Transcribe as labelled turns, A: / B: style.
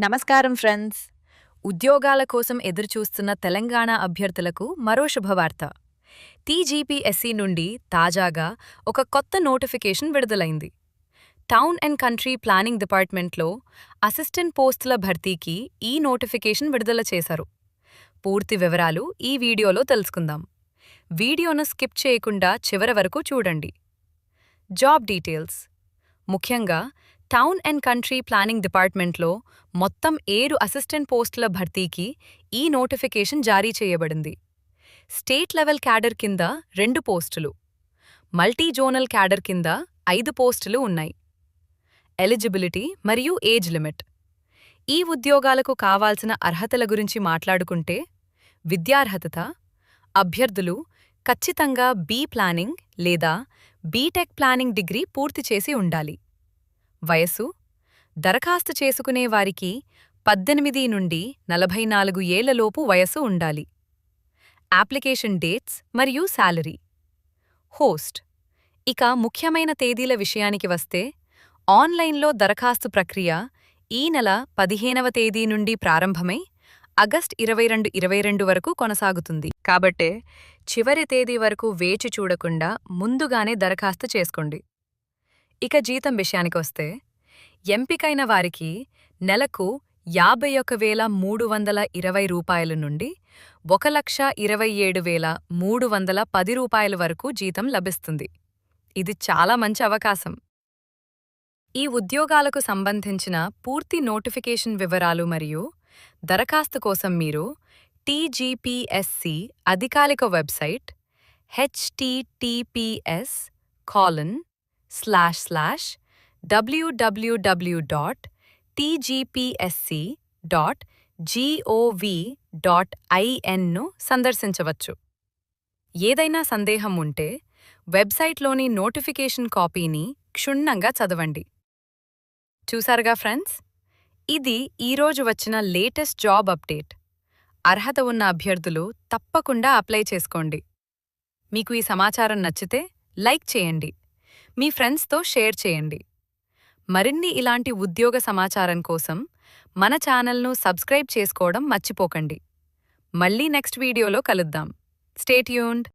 A: నమస్కారం ఫ్రెండ్స్. ఉద్యోగాల కోసం ఎదురుచూస్తున్న తెలంగాణ అభ్యర్థులకు మరో శుభవార్త. టీజీపీఎస్సీ నుండి తాజాగా ఒక కొత్త నోటిఫికేషన్ విడుదలైంది. టౌన్ అండ్ కంట్రీ ప్లానింగ్ డిపార్ట్మెంట్లో అసిస్టెంట్ పోస్టుల భర్తీకి ఈ నోటిఫికేషన్ విడుదల చేశారు. పూర్తి వివరాలు ఈ వీడియోలో తెలుసుకుందాం. వీడియోను స్కిప్ చేయకుండా చివరి వరకు చూడండి. Job details. ముఖ్యంగా టౌన్ అండ్ కంట్రీ ప్లానింగ్ డిపార్ట్మెంట్లో మొత్తం 7 అసిస్టెంట్ పోస్టుల భర్తీకి ఈ నోటిఫికేషన్ జారీ చేయబడింది. స్టేట్ లెవెల్ క్యాడర్ కింద 2 పోస్టులు, మల్టీ జోనల్ క్యాడర్ కింద 5 పోస్టులు ఉన్నాయి. ఎలిజిబిలిటీ మరియు ఏజ్ లిమిట్. ఈ ఉద్యోగాలకు కావాల్సిన అర్హతల గురించి మాట్లాడుకుంటే, విద్యార్హత అభ్యర్థులు ఖచ్చితంగా బీ ప్లానింగ్ లేదా బీటెక్ ప్లానింగ్ డిగ్రీ పూర్తి చేసి ఉండాలి. వయసు దరఖాస్తు చేసుకునే వారికి 18 నుండి 44 ఏళ్లలోపు వయసు ఉండాలి. అప్లికేషన్ డేట్స్ మరియు శాలరీ. హోస్ట్. ఇక ముఖ్యమైన తేదీల విషయానికి వస్తే, ఆన్లైన్లో దరఖాస్తు ప్రక్రియ ఈ నెల 15వ తేదీ నుండి ప్రారంభమై ఆగస్టు 22, 2022 వరకు కొనసాగుతుంది. కాబట్టే చివరి తేదీ వరకు వేచి చూడకుండా ముందుగానే దరఖాస్తు చేసుకోండి. ఇక జీతం విషయానికొస్తే, ఎంపికైన వారికి నెలకు 51,320 రూపాయల నుండి 1,27,310 రూపాయల వరకు జీతం లభిస్తుంది. ఇది చాలా మంచి అవకాశం. ఈ ఉద్యోగాలకు సంబంధించిన పూర్తి నోటిఫికేషన్ వివరాలు మరియు దరఖాస్తు కోసం మీరు టీజీపీఎస్సీ అధికారిక వెబ్సైట్ https://www.tgpsc.gov.in ను సందర్శించవచ్చు. ఏదైనా సందేహం ఉంటే వెబ్సైట్లోని నోటిఫికేషన్ కాపీని క్షుణ్ణంగా చదవండి. చూసారుగా ఫ్రెండ్స్, ఇది ఈరోజు వచ్చిన లేటెస్ట్ జాబ్ అప్డేట్. అర్హత ఉన్న అభ్యర్థులు తప్పకుండా అప్లై చేసుకోండి. మీకు ఈ సమాచారం నచ్చితే లైక్ చేయండి, మీ ఫ్రెండ్స్తో షేర్ చేయండి. మరిన్ని ఇలాంటి ఉద్యోగ సమాచారం కోసం మన ఛానల్ను సబ్స్క్రైబ్ చేసుకోవడం మర్చిపోకండి. మళ్ళీ నెక్స్ట్ వీడియోలో కలుద్దాం. Stay tuned.